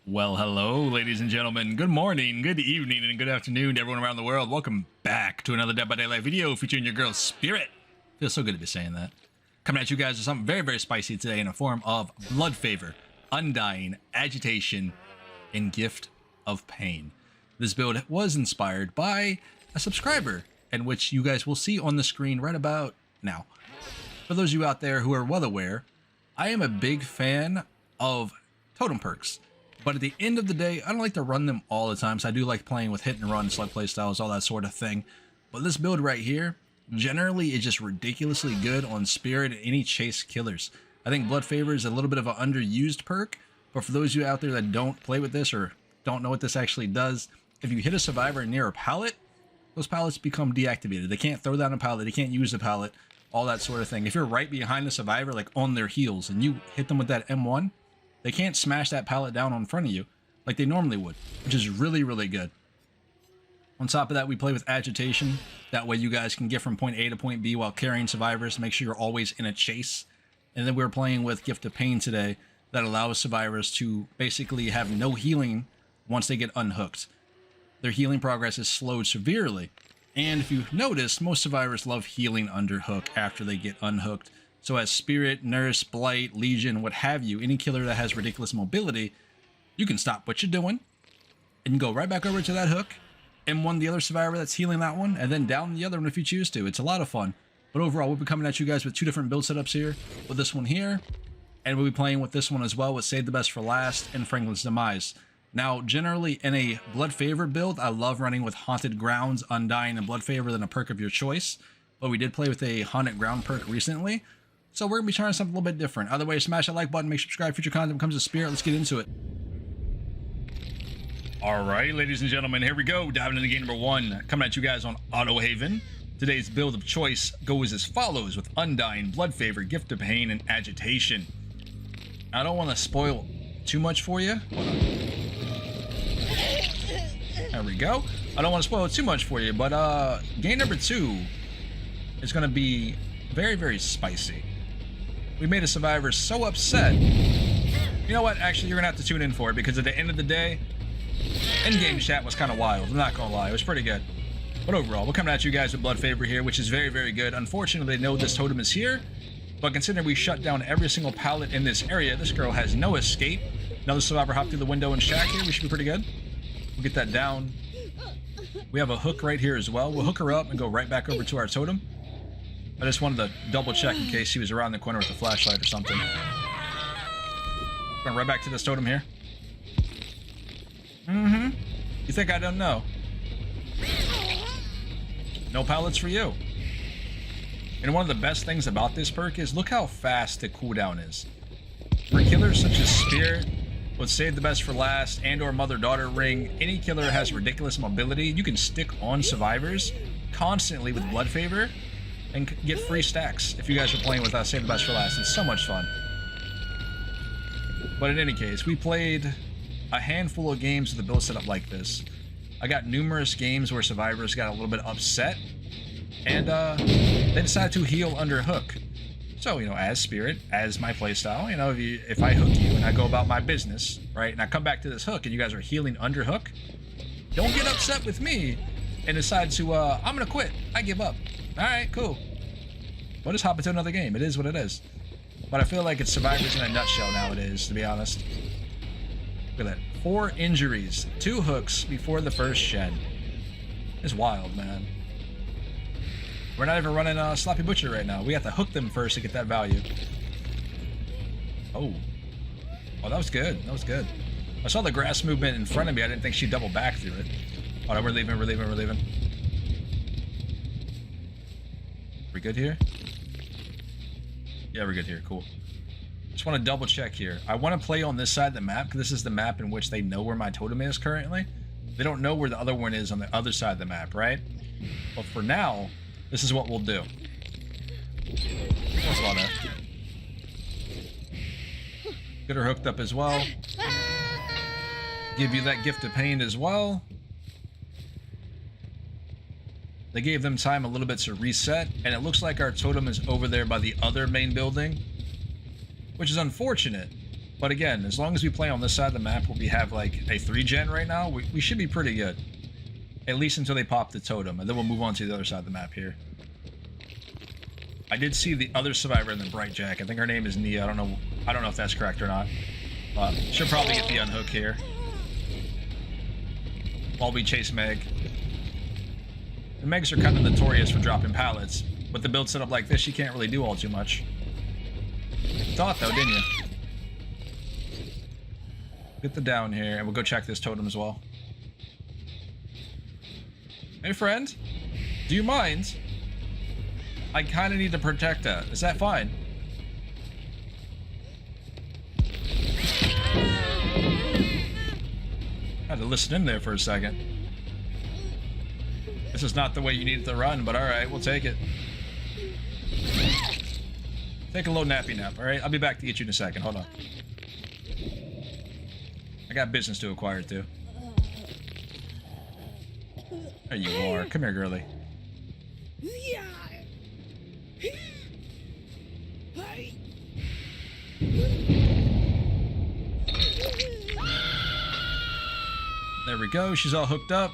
Well, hello, ladies and gentlemen. Good morning, good evening, and good afternoon to everyone around the world. Welcome back to another Dead by Daylight video featuring your girl, Spirit. Feels so good to be saying that. Coming at you guys with something very, very spicy today in the form of Blood Favour, Undying, Agitation, and Gift of Pain. This build was inspired by a subscriber, and which you guys will see on the screen right about now. For those of you out there who are well aware, I am a big fan of totem perks. But at the end of the day, I don't like to run them all the time, so I do like playing with hit and run, slug playstyles, all that sort of thing. But this build right here, generally is just ridiculously good on Spirit and any chase killers. I think Blood Favour is a little bit of an underused perk, but for those of you out there that don't play with this or don't know what this actually does, if you hit a survivor near a pallet, those pallets become deactivated. They can't throw down a pallet, they can't use a pallet, all that sort of thing. If you're right behind the survivor, like on their heels, and you hit them with that M1, they can't smash that pallet down in front of you like they normally would, which is really, really good. On top of that, we play with Agitation. That way you guys can get from point A to point B while carrying survivors to make sure you're always in a chase. And then we're playing with Gift of Pain today that allows survivors to basically have no healing once they get unhooked. Their healing progress is slowed severely. And if you've noticed, most survivors love healing under hook after they get unhooked. So as Spirit, Nurse, Blight, Legion, what have you, any killer that has ridiculous mobility, you can stop what you're doing and go right back over to that hook and one the other survivor that's healing that one, and then down the other one if you choose to. It's a lot of fun. But overall, we'll be coming at you guys with two different build setups here, with this one here, and we'll be playing with this one as well with Save the Best for Last and Franklin's Demise. Now, generally in a Blood Favour build, I love running with Haunted Grounds, Undying, and Blood Favour than a perk of your choice. But we did play with a Haunted Ground perk recently, so we're going to be trying something a little bit different. Either way, smash that like button, make sure to subscribe, future content becomes a Spirit. Let's get into it. Alright, ladies and gentlemen, here we go. Diving into game number one. Coming at you guys on Auto Haven. Today's build of choice goes as follows with Undying, Blood Favour, Gift of Pain, and Agitation. I don't want to spoil too much for you. There we go. I don't want to spoil too much for you, but game number two is going to be very, very spicy. We made a survivor so upset. You know what? Actually, you're going to have to tune in for it, because at the end of the day, in-game chat was kind of wild. I'm not going to lie. It was pretty good. But overall, we're coming at you guys with Blood Favour here, which is very, very good. Unfortunately, they know this totem is here, but considering we shut down every single pallet in this area, this girl has no escape. Another survivor hopped through the window and shack here. We should be pretty good. We'll get that down. We have a hook right here as well. We'll hook her up and go right back over to our totem. I just wanted to double check in case she was around the corner with a flashlight or something. Going right back to this totem here. You think I don't know? No pallets for you. And one of the best things about this perk is look how fast the cooldown is. For killers such as Spirit, with Save the Best for Last and or Mother-Daughter Ring, any killer has ridiculous mobility. You can stick on survivors constantly with Blood Favour and get free stacks if you guys are playing with Save the Best for Last. It's so much fun. But in any case, we played a handful of games with a build setup like this. I got numerous games where survivors got a little bit upset and they decided to heal under hook. So, you know, as Spirit, as my playstyle, you know, if I hook you and I go about my business, right, and I come back to this hook and you guys are healing under hook, don't get upset with me and decide to, I'm gonna quit. I give up. Alright, cool. We'll just hop into another game. It is what it is. But I feel like it's survivors in a nutshell nowadays, to be honest. Look at that. 4 injuries, 2 hooks before the first shed. It's wild, man. We're not even running Sloppy Butcher right now. We have to hook them first to get that value. Oh. Oh, that was good. That was good. I saw the grass movement in front of me. I didn't think she'd double back through it. Oh, no, we're leaving, we're leaving, we're leaving. We good here? Yeah, we're good here. Cool. Just want to double check here. I want to play on this side of the map because this is the map in which they know where my totem is currently. They don't know where the other one is on the other side of the map, right? But for now, this is what we'll do. What's all that? Get her hooked up as well. Give you that Gift of Pain as well. They gave them time a little bit to reset, and it looks like our totem is over there by the other main building, which is unfortunate But again, as long as we play on this side of the map where we have like a 3-gen right now, we should be pretty good. At least until they pop the totem, and then we'll move on to the other side of the map here. I did see the other survivor in the Bright Jack. I think her name is Nia. I don't know if that's correct or not. But she'll probably get the unhook here. While we chase Meg. The Megs are kind of notorious for dropping pallets. With the build set up like this, she can't really do all too much. Thought though, didn't you? Get the down here, and we'll go check this totem as well. Hey friend, do you mind? I kind of need to protect that. Is that fine? Had to listen in there for a second. This is not the way you need it to run, but alright, we'll take it. Take a little nappy nap, alright? I'll be back to get you in a second. Hold on. I got business to acquire too. There you are. Come here, girly. There we go. She's all hooked up.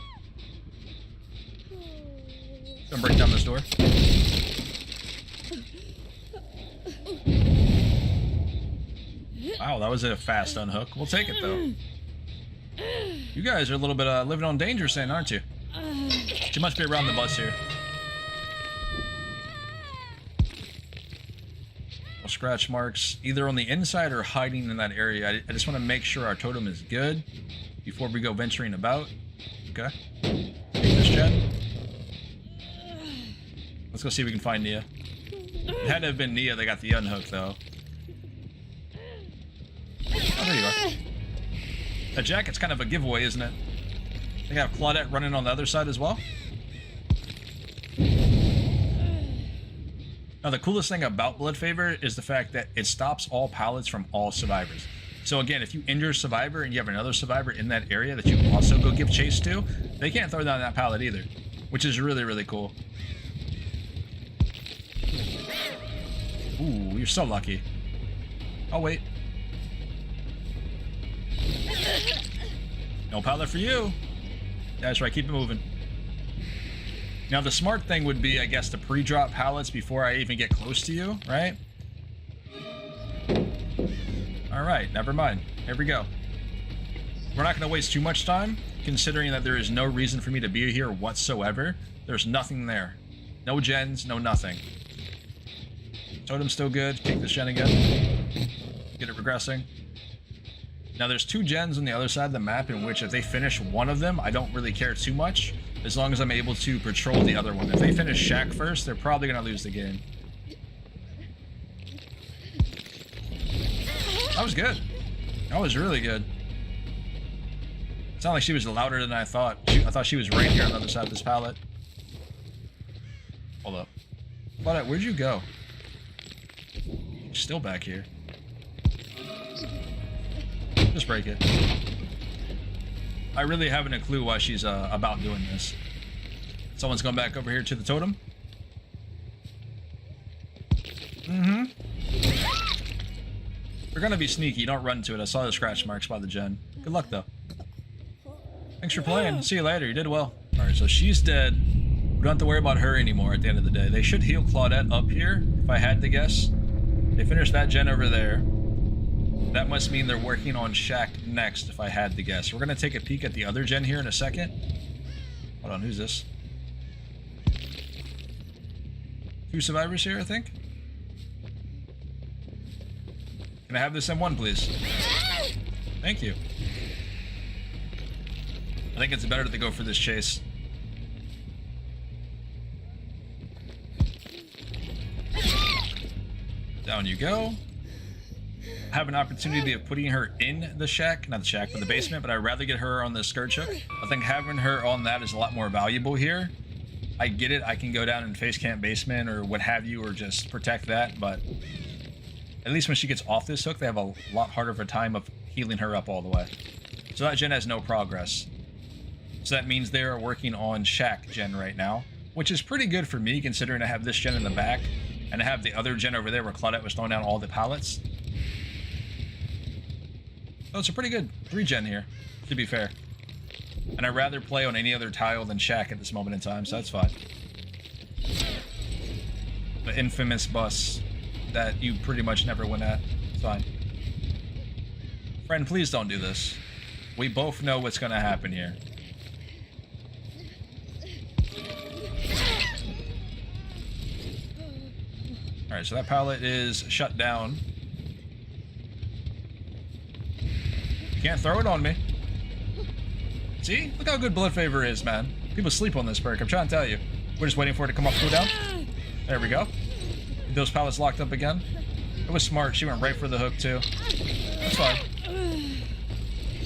Gonna break down this door. Wow, that was a fast unhook. We'll take it though. You guys are a little bit living on danger saying, aren't you? She must be around the bus here. Well, scratch marks either on the inside or hiding in that area. I just want to make sure our totem is good before we go venturing about. Okay. Take this gen. Let's go see if we can find Nia. It had to have been Nia that got the unhook though. Oh, there you are. That jacket's kind of a giveaway, isn't it? They have Claudette running on the other side as well. Now, the coolest thing about Blood Favour is the fact that it stops all pallets from all survivors. So again, if you injure a survivor and you have another survivor in that area that you can also go give chase to, they can't throw down that pallet either, which is really, really cool. Ooh, you're so lucky. Oh, wait. No pallet for you. That's right, keep it moving. Now, the smart thing would be, I guess, to pre-drop pallets before I even get close to you, right? Alright, never mind. Here we go. We're not going to waste too much time, considering that there is no reason for me to be here whatsoever. There's nothing there. No gens, no nothing. Totem's still good. Take this gen again. Get it regressing. Now, there's 2 gens on the other side of the map in which if they finish one of them, I don't really care too much, as long as I'm able to patrol the other one. If they finish Shack first, they're probably going to lose the game. That was good. That was really good. It sounded like she was louder than I thought. I thought she was right here on the other side of this pallet. Hold up. Claudette, where'd you go? She's still back here. Just break it. I really haven't a clue why she's about doing this. Someone's going back over here to the totem. Mm-hmm. We're gonna be sneaky. Don't run to it. I saw the scratch marks by the gen. Good luck, though. Thanks for playing. See you later. You did well. Alright, so she's dead. We don't have to worry about her anymore at the end of the day. They should heal Claudette up here, if I had to guess. They finished that gen over there. That must mean they're working on Shack next, if I had to guess. We're going to take a peek at the other gen here in a second. Hold on, who's this? 2 survivors here, I think. Can I have this M1, please? Thank you. I think it's better to go for this chase. Down you go. Have an opportunity of putting her in the shack, not the shack, but the basement, but I'd rather get her on the Scourge Hook. I think having her on that is a lot more valuable here. I get it, I can go down and face camp basement or what have you, or just protect that, but at least when she gets off this hook, they have a lot harder of a time of healing her up all the way. So that gen has no progress. So that means they are working on shack gen right now, which is pretty good for me considering I have this gen in the back and I have the other gen over there where Claudette was throwing down all the pallets. So it's a pretty good regen here, to be fair. And I'd rather play on any other tile than Shack at this moment in time, so that's fine. The infamous bus that you pretty much never win at. It's fine. Friend, please don't do this. We both know what's gonna happen here. Alright, so that pallet is shut down. You can't throw it on me. See? Look how good Blood Favor is, man. People sleep on this perk, I'm trying to tell you. We're just waiting for it to come off cooldown. There we go. Those pallets locked up again. It was smart. She went right for the hook, too. That's fine.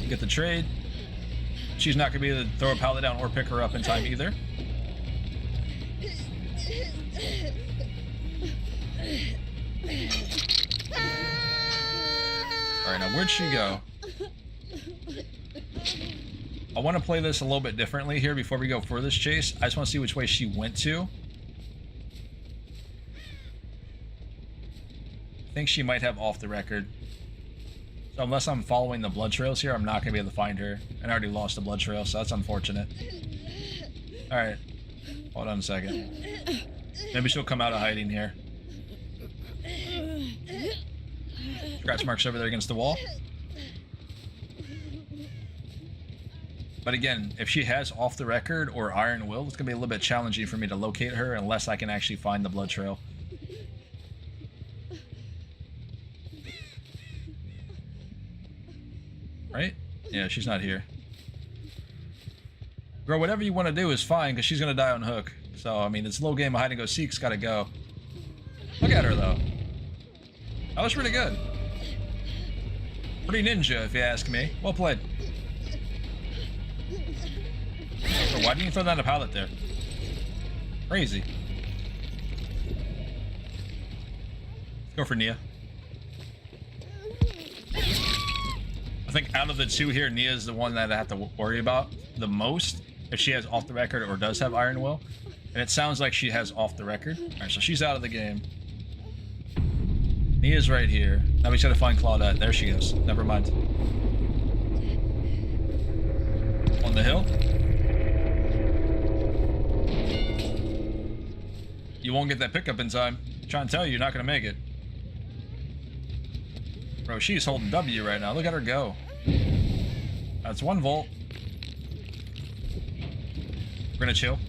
Get the trade. She's not going to be able to throw a pallet down or pick her up in time either. Alright, now where'd she go? I want to play this a little bit differently here before we go for this chase. I just want to see which way she went to. I think she might have off the record. So unless I'm following the blood trails here, I'm not going to be able to find her. And I already lost the blood trail, so that's unfortunate. Alright. Hold on a second. Maybe she'll come out of hiding here. Scratch marks over there against the wall. But again, if she has off the record or Iron Will, it's going to be a little bit challenging for me to locate her unless I can actually find the blood trail. Right? Yeah, she's not here. Girl, whatever you want to do is fine, because she's going to die on hook. So, I mean, this little game of hide and go seek's got to go. Look at her, though. That was pretty good. Pretty ninja, if you ask me. Well played. So why didn't you throw down a pallet there? Crazy. Let's go for Nia. I think out of the two here, Nia is the one that I have to worry about the most if she has off the record or does have Iron Will. And it sounds like she has off the record. Alright, so she's out of the game. Nia's right here. Now we just gotta find Claudette. There she is. Never mind. On the hill. You won't get that pickup in time. I'm trying to tell you, you're not gonna make it. Bro, she's holding W right now. Look at her go. That's 1 volt. We're gonna chill.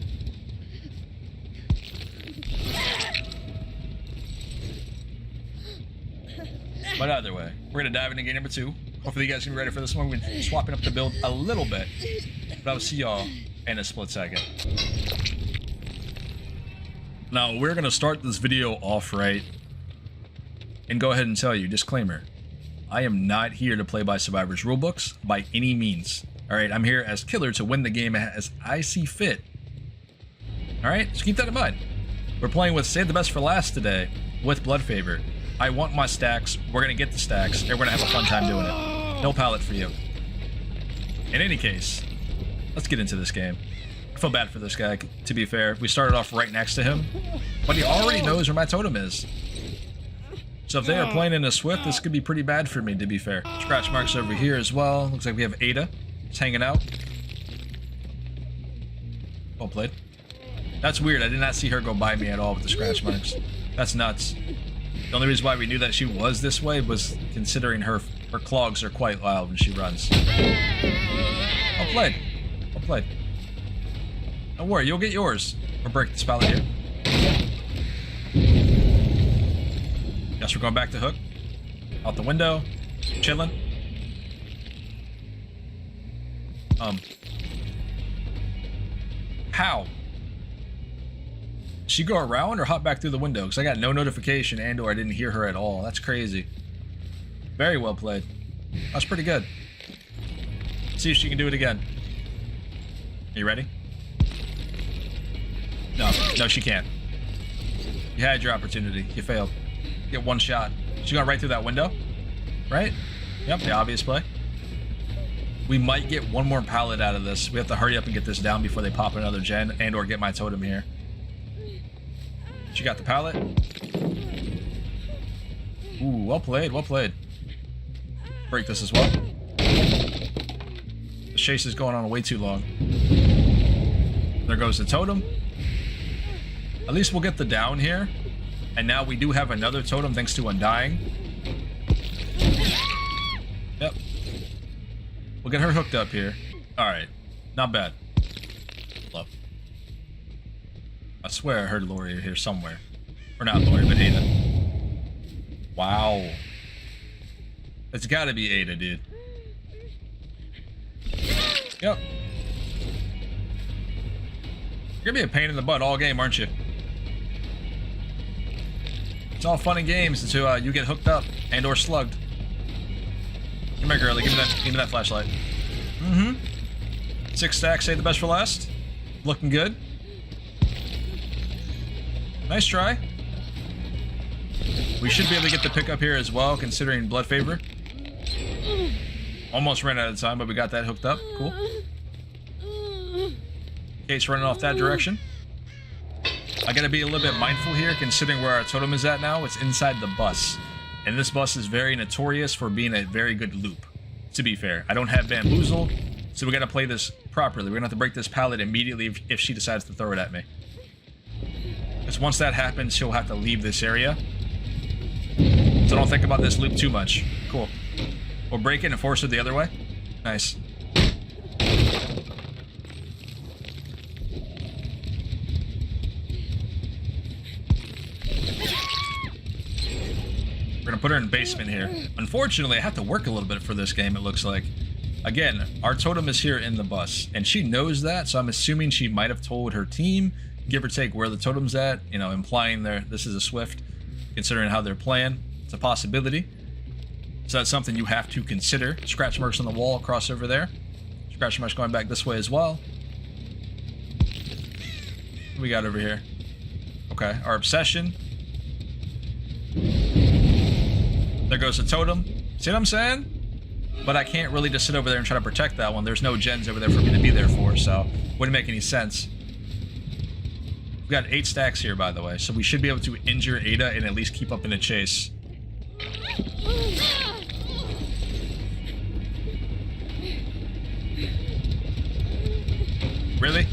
But either way, we're gonna dive into game number 2. Hopefully you guys can be ready for this one. We're swapping up the build a little bit. But I'll see y'all in a split second. Now, we're gonna start this video off right. And go ahead and tell you, disclaimer. I am not here to play by Survivor's rulebooks by any means. Alright, I'm here as killer to win the game as I see fit. Alright, so keep that in mind. We're playing with Save the Best for Last today with Blood Favor. I want my stacks, we're gonna get the stacks, and we're gonna have a fun time doing it. No pallet for you. In any case, let's get into this game. I feel bad for this guy, to be fair. We started off right next to him, but he already knows where my totem is. So if they are playing in a Swift, this could be pretty bad for me, to be fair. Scratch marks over here as well. Looks like we have Ada just hanging out. Well played. That's weird. I did not see her go by me at all with the scratch marks. That's nuts. The only reason why we knew that she was this way was considering her clogs are quite loud when she runs. Well played. Well played. Don't worry, you'll get yours. Or break this pallet here. Guess we're going back to hook. Out the window. Chilling. How? Did she go around or hop back through the window? Because I got no notification and or I didn't hear her at all. That's crazy. Very well played. That's pretty good. Let's see if she can do it again. Are you ready? No, she can't. You had your opportunity. You failed. Get one shot. She got right through that window, right? Yep, the obvious play. We might get one more pallet out of this. We have to hurry up and get this down before they pop another gen and or get my totem here. She got the pallet. Ooh, well played, well played. Break this as well. chase is going on way too long. There goes the totem. At least we'll get the down here. And now we do have another totem thanks to Undying. Yep. We'll get her hooked up here. Alright. Not bad. Love. I swear I heard Lori here somewhere. Or not Lori, but Ada. Wow. It's gotta be Ada, dude. Yep. You're gonna be a pain in the butt all game, aren't you? It's all fun and games until you get hooked up and or slugged. Come here, girlie. Give me that flashlight. Mm-hmm. 6 stacks, save the best for last. Looking good. Nice try. We should be able to get the pickup here as well, considering blood favor. Almost ran out of time, but we got that hooked up. Cool. Case running off that direction. I gotta be a little bit mindful here, considering where our totem is at now. It's inside the bus. And this bus is very notorious for being a very good loop, to be fair. I don't have bamboozle, so we gotta play this properly. We're gonna have to break this pallet immediately if she decides to throw it at me. Because once that happens, she'll have to leave this area. So don't think about this loop too much. Cool. We'll break it and force it the other way. Nice. We're gonna put her in basement here. Unfortunately, I have to work a little bit for this game, it looks like. Again, our totem is here in the bus, and she knows that, so I'm assuming she might have told her team, give or take, where the totem's at, you know, implying this is a Swift, considering how they're playing. It's a possibility. So that's something you have to consider. Scratch marks on the wall across over there. Scratch marks going back this way as well. What do we got over here? Okay, our obsession. There goes the totem. See what I'm saying? But I can't really just sit over there and try to protect that one. There's no gens over there for me to be there for, so wouldn't make any sense. We've got 8 stacks here, by the way, so we should be able to injure Ada and at least keep up in a chase. Really?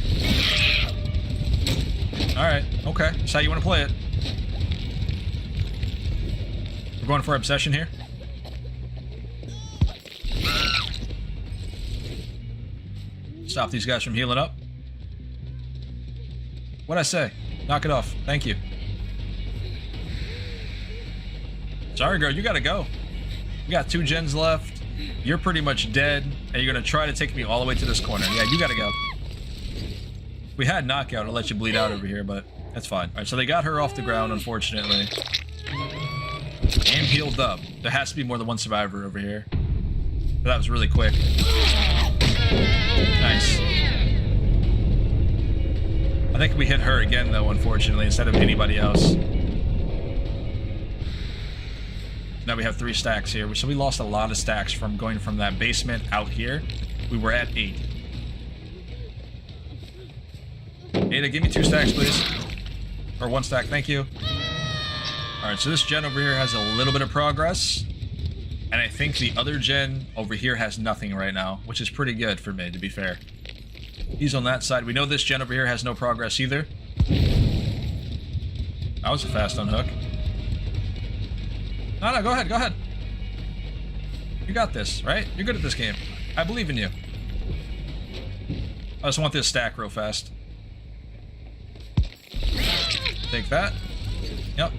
Alright, okay. That's how you want to play it. We're going for obsession here. Stop these guys from healing up. What'd I say? Knock it off. Thank you. Sorry, girl, you gotta go. We got 2 gens left. You're pretty much dead, and you're gonna try to take me all the way to this corner. Yeah, you gotta go. We had knockout, I'll let you bleed out over here, but that's fine. Alright, so they got her off the ground, unfortunately. And healed up. There has to be more than one survivor over here. But that was really quick. Nice. I think we hit her again, though, unfortunately, instead of anybody else. Now we have 3 stacks here. So we lost a lot of stacks from going from that basement out here. We were at 8. Ada, give me 2 stacks, please. Or 1 stack, thank you. Alright, so this gen over here has a little bit of progress. And I think the other gen over here has nothing right now, which is pretty good for me, to be fair. He's on that side. We know this gen over here has no progress either. That was a fast unhook. No, go ahead, go ahead. You got this, right? You're good at this game. I believe in you. I just want this stack real fast. Take that. Yep.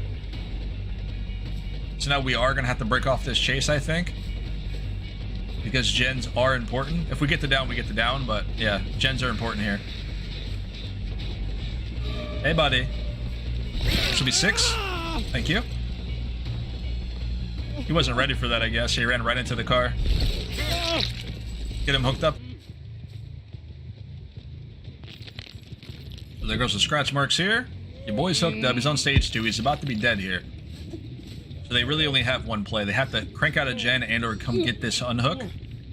So now we are going to have to break off this chase, I think. Because gens are important. If we get the down, we get the down. But yeah, gens are important here. Hey, buddy. This will be 6. Thank you. He wasn't ready for that, I guess. He ran right into the car. Get him hooked up. So there goes the scratch marks here. Your boy's hooked up. He's on stage 2. He's about to be dead here. So they really only have one play. They have to crank out a gen and or come get this unhook.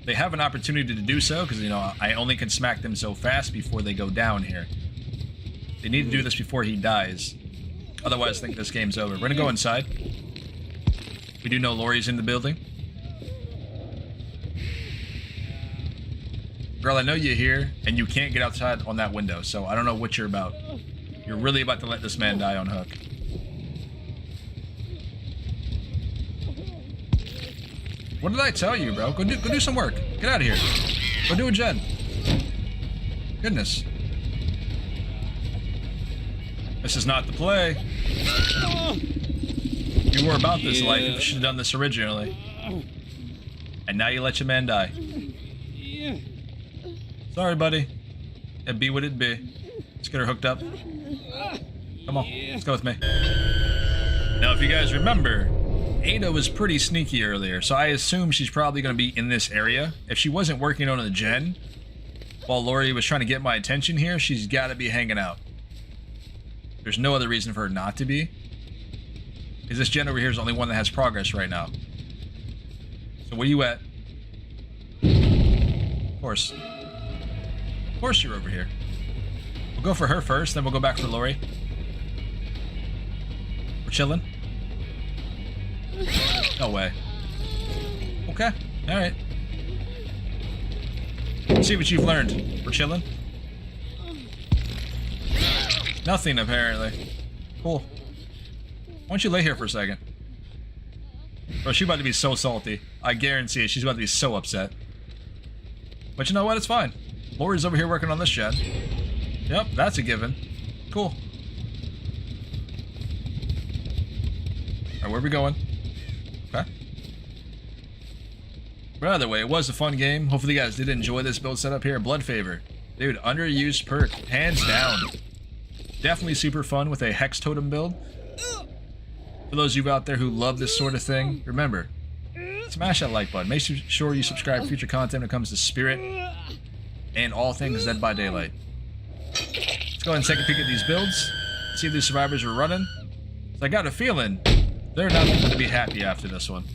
They have an opportunity to do so because, you know, I only can smack them so fast before they go down here. They need to do this before he dies. Otherwise, I think this game's over. We're going to go inside. We do know Lori's in the building. Girl, I know you're here, and you can't get outside on that window, so I don't know what you're about. You're really about to let this man die on hook. What did I tell you, bro? Go do some work. Get out of here. Go do a gen. Goodness. This is not the play. You were about this life. You should have done this originally. And now you let your man die. Sorry, buddy. It'd be what it'd be. Let's get her hooked up. Come on, let's go with me. Now, if you guys remember, Ada was pretty sneaky earlier, so I assume she's probably going to be in this area. If she wasn't working on a gen, while Lori was trying to get my attention here, she's got to be hanging out. There's no other reason for her not to be. Because this gen over here is the only one that has progress right now. So where you at? Of course. Of course you're over here. We'll go for her first, then we'll go back for Lori. We're chilling. No way. Okay. Alright. Let's see what you've learned. We're chilling. Nothing, apparently. Cool. Why don't you lay here for a second? Bro, she's about to be so salty. I guarantee it. She's about to be so upset. But you know what? It's fine. Lori's over here working on this gen. Yep, that's a given. Cool. Alright, where are we going? Okay. But either way, it was a fun game. Hopefully you guys did enjoy this build setup here. Blood Favor. Dude, underused perk. Hands down. Definitely super fun with a Hex Totem build. For those of you out there who love this sort of thing, remember, smash that like button. Make sure you subscribe for future content when it comes to Spirit and all things Dead by Daylight. Let's go ahead and take a peek at these builds. See if these survivors are running. So I got a feeling they're not going to be happy after this one.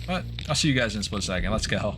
But I'll see you guys in a split second. Let's go.